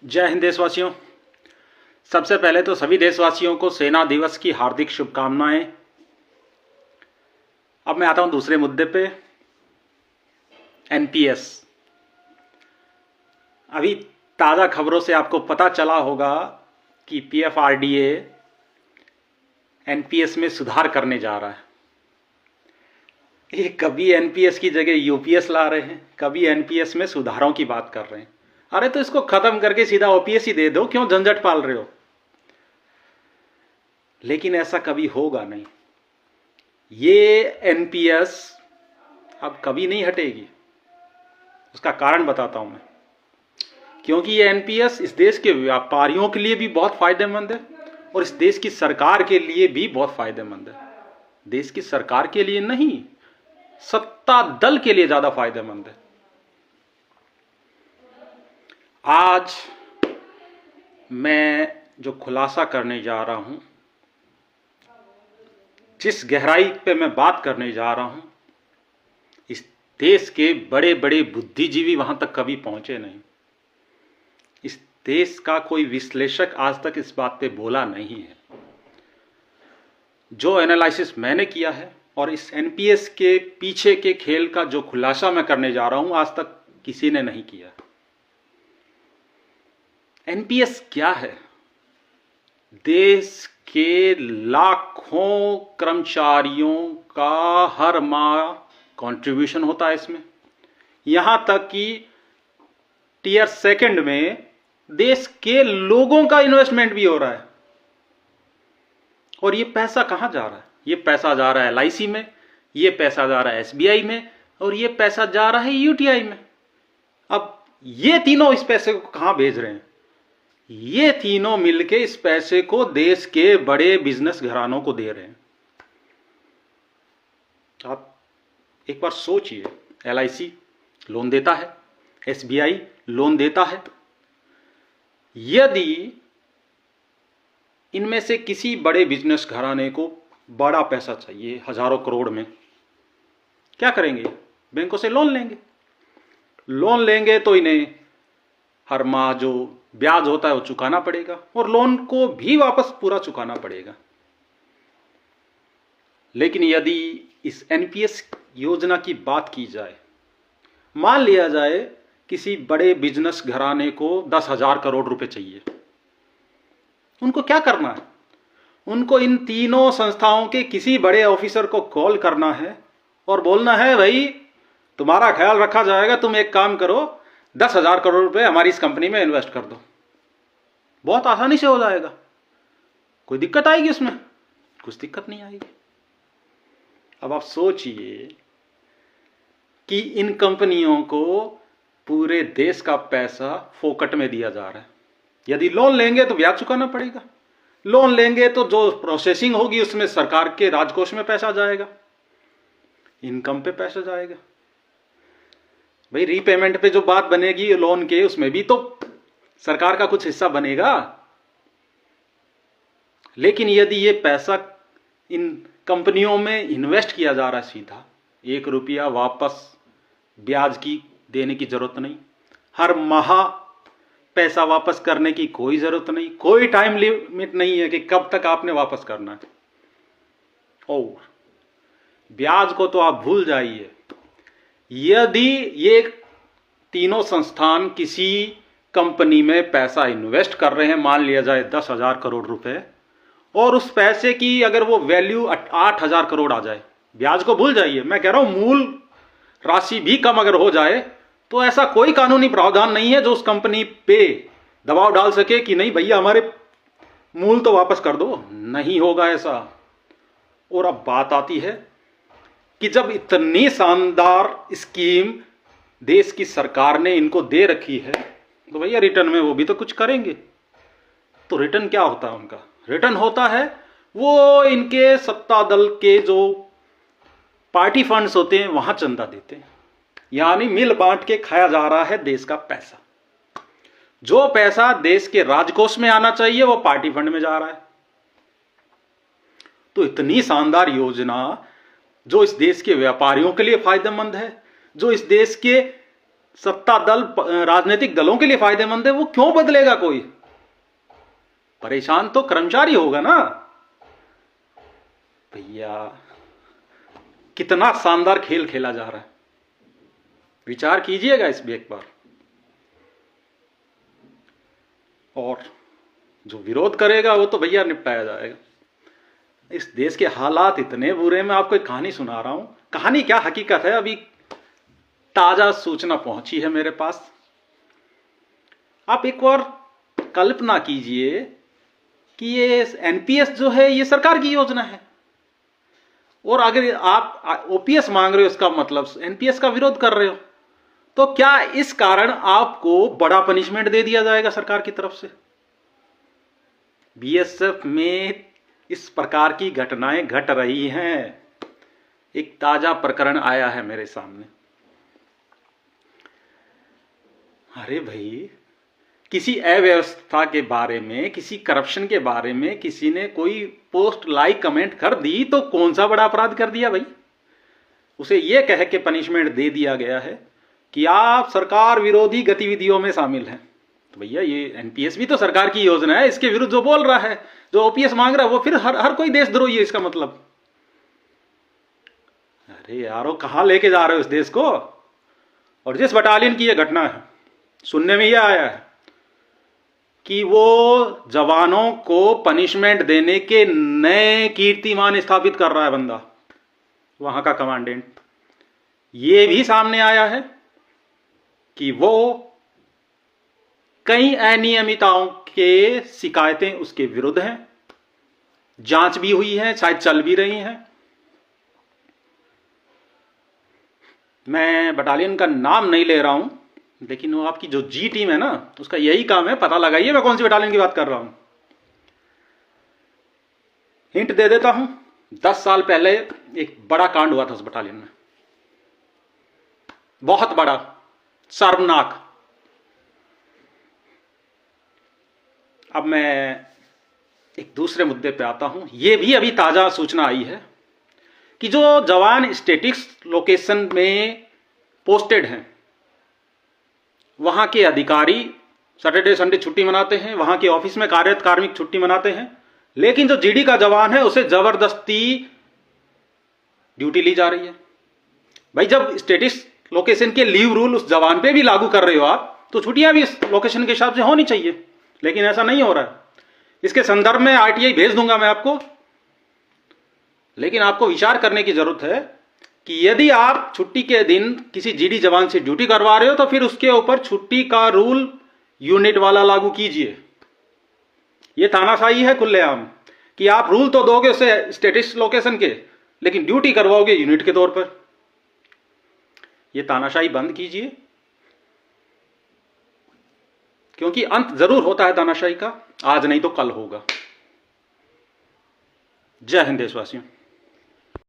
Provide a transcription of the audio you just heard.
जय हिंद देशवासियों। सबसे पहले तो सभी देशवासियों को सेना दिवस की हार्दिक शुभकामनाएं। अब मैं आता हूं दूसरे मुद्दे पे, एनपीएस। अभी ताज़ा खबरों से आपको पता चला होगा कि पीएफआरडीए एनपीएस में सुधार करने जा रहा है। ये कभी एनपीएस की जगह यूपीएस ला रहे हैं, कभी एनपीएस में सुधारों की बात कर रहे हैं। अरे तो इसको खत्म करके सीधा ओपीएस ही दे दो, क्यों झंझट पाल रहे हो। लेकिन ऐसा कभी होगा नहीं। ये एनपीएस अब कभी नहीं हटेगी। उसका कारण बताता हूं मैं। क्योंकि ये एनपीएस इस देश के व्यापारियों के लिए भी बहुत फायदेमंद है और इस देश की सरकार के लिए भी बहुत फायदेमंद है। देश की सरकार के लिए नहीं, सत्ता दल के लिए ज्यादा फायदेमंद है। आज मैं जो खुलासा करने जा रहा हूं, जिस गहराई पे मैं बात करने जा रहा हूं, इस देश के बड़े बड़े बुद्धिजीवी वहां तक कभी पहुंचे नहीं। इस देश का कोई विश्लेषक आज तक इस बात पे बोला नहीं है। जो एनालिसिस मैंने किया है और इस एनपीएस के पीछे के खेल का जो खुलासा मैं करने जा रहा हूं, आज तक किसी ने नहीं किया। एनपीएस क्या है? देश के लाखों कर्मचारियों का हर माह कंट्रीब्यूशन होता है इसमें। यहां तक कि टीयर सेकंड में देश के लोगों का इन्वेस्टमेंट भी हो रहा है। और ये पैसा कहां जा रहा है? ये पैसा जा रहा है एलआईसी में, ये पैसा जा रहा है एसबीआई में, और ये पैसा जा रहा है यूटीआई में। अब ये तीनों इस पैसे को कहां भेज रहे हैं? ये तीनों मिलके इस पैसे को देश के बड़े बिजनेस घरानों को दे रहे हैं। आप एक बार सोचिए, एलआईसी लोन देता है, एसबीआई लोन देता है। यदि इनमें से किसी बड़े बिजनेस घराने को बड़ा पैसा चाहिए, हजारों करोड़ में, क्या करेंगे? बैंकों से लोन लेंगे। लोन लेंगे तो इन्हें हर माह जो ब्याज होता है वो चुकाना पड़ेगा और लोन को भी वापस पूरा चुकाना पड़ेगा। लेकिन यदि इस एनपीएस योजना की बात की जाए, मान लिया जाए किसी बड़े बिजनेस घराने को 10,000 करोड़ रुपए चाहिए, उनको क्या करना है? उनको इन तीनों संस्थाओं के किसी बड़े ऑफिसर को कॉल करना है और बोलना है, भाई तुम्हारा ख्याल रखा जाएगा, तुम एक काम करो, 10,000 करोड़ रुपए हमारी इस कंपनी में इन्वेस्ट कर दो। बहुत आसानी से हो जाएगा। कोई दिक्कत आएगी उसमें? कुछ दिक्कत नहीं आएगी। अब आप सोचिए कि इन कंपनियों को पूरे देश का पैसा फोकट में दिया जा रहा है। यदि लोन लेंगे तो ब्याज चुकाना पड़ेगा, लोन लेंगे तो जो प्रोसेसिंग होगी उसमें सरकार के राजकोष में पैसा जाएगा, इनकम पे पैसा जाएगा। भाई रीपेमेंट पे जो बात बनेगी लोन के, उसमें भी तो सरकार का कुछ हिस्सा बनेगा। लेकिन यदि ये पैसा इन कंपनियों में इन्वेस्ट किया जा रहा है सीधा, 1 रुपया वापस ब्याज की देने की जरूरत नहीं, हर माह पैसा वापस करने की कोई जरूरत नहीं, कोई टाइम लिमिट नहीं है कि कब तक आपने वापस करना है। और ब्याज को तो आप भूल जाइए। यदि ये तीनों संस्थान किसी कंपनी में पैसा इन्वेस्ट कर रहे हैं, मान लिया जाए 10,000 करोड़ रुपए, और उस पैसे की अगर वो वैल्यू 8,000 करोड़ आ जाए, ब्याज को भूल जाइए, मैं कह रहा हूं मूल राशि भी कम अगर हो जाए, तो ऐसा कोई कानूनी प्रावधान नहीं है जो उस कंपनी पे दबाव डाल सके कि नहीं भैया हमारे मूल तो वापस कर दो। नहीं होगा ऐसा। और अब बात आती है कि जब इतनी शानदार स्कीम देश की सरकार ने इनको दे रखी है, तो भैया रिटर्न में वो भी तो कुछ करेंगे। तो रिटर्न क्या होता है उनका? रिटर्न होता है वो इनके सत्ता दल के जो पार्टी फंड्स होते हैं वहां चंदा देते हैं। यानी मिल बांट के खाया जा रहा है देश का पैसा। जो पैसा देश के राजकोष में आना चाहिए वो पार्टी फंड में जा रहा है। तो इतनी शानदार योजना जो इस देश के व्यापारियों के लिए फायदेमंद है, जो इस देश के सत्ता दल राजनीतिक दलों के लिए फायदेमंद है, वो क्यों बदलेगा कोई? परेशान तो कर्मचारी होगा ना भैया। कितना शानदार खेल खेला जा रहा है, विचार कीजिएगा इस पे एक बार। और जो विरोध करेगा वो तो भैया निपटाया जाएगा। इस देश के हालात इतने बुरे, मैं आपको एक कहानी सुना रहा हूं। कहानी क्या हकीकत है, अभी ताजा सूचना पहुंची है मेरे पास। आप एक बार कल्पना कीजिए कि ये एनपीएस जो है ये सरकार की योजना है, और अगर आप ओपीएस मांग रहे हो, इसका मतलब एनपीएस का विरोध कर रहे हो, तो क्या इस कारण आपको बड़ा पनिशमेंट दे दिया जाएगा सरकार की तरफ से? बीएसएफ में इस प्रकार की घटनाएं घट रही हैं। एक ताजा प्रकरण आया है मेरे सामने। अरे भाई, किसी अव्यवस्था के बारे में, किसी करप्शन के बारे में किसी ने कोई पोस्ट लाइक कमेंट कर दी तो कौन सा बड़ा अपराध कर दिया भाई? उसे यह कह के पनिशमेंट दे दिया गया है कि आप सरकार विरोधी गतिविधियों में शामिल हैं। तो भैया ये एनपीएस भी तो सरकार की योजना है, इसके विरुद्ध जो बोल रहा है, जो ओपीएस मांग रहा है, वो फिर हर कोई देशद्रोही है इसका मतलब। अरे यारो, कहां लेके जा रहे हो इस देश को? और जिस बटालियन की यह घटना है, सुनने में यह आया है कि वो जवानों को पनिशमेंट देने के नए कीर्तिमान स्थापित कर रहा है बंदा, वहां का कमांडेंट। ये भी सामने आया है कि वो कई अनियमितताओं के शिकायतें उसके विरुद्ध हैं, जांच भी हुई है, शायद चल भी रही हैं। मैं बटालियन का नाम नहीं ले रहा हूं, लेकिन वो आपकी जो जी टीम है ना, उसका यही काम है, पता लगाइए मैं कौन सी बटालियन की बात कर रहा हूं। हिंट दे देता हूं, 10 साल पहले एक बड़ा कांड हुआ था उस बटालियन में, बहुत बड़ा, शर्मनाक। अब मैं एक दूसरे मुद्दे पे आता हूं। यह भी अभी ताजा सूचना आई है कि जो जवान स्टैटिक्स लोकेशन में पोस्टेड हैं, वहां के अधिकारी सैटरडे संडे छुट्टी मनाते हैं, वहां के ऑफिस में कार्यरत कार्मिक छुट्टी मनाते हैं, लेकिन जो जीडी का जवान है उसे जबरदस्ती ड्यूटी ली जा रही है। भाई, जब स्टैटिक्स लोकेशन के लीव रूल उस जवान पे भी लागू कर रहे हो आप, तो छुट्टियां भी इस लोकेशन के हिसाब से होनी चाहिए, लेकिन ऐसा नहीं हो रहा है। इसके संदर्भ में आरटीआई भेज दूंगा मैं आपको, लेकिन आपको विचार करने की जरूरत है कि यदि आप छुट्टी के दिन किसी जीडी जवान से ड्यूटी करवा रहे हो तो फिर उसके ऊपर छुट्टी का रूल यूनिट वाला लागू कीजिए। यह तानाशाही है खुलेआम कि आप रूल तो दोगे उसे स्टैटिक्स लोकेशन के, लेकिन ड्यूटी करवाओगे यूनिट के तौर पर। यह तानाशाही बंद कीजिए, क्योंकि अंत जरूर होता है तानाशाही का, आज नहीं तो कल होगा। जय हिंद देशवासियों।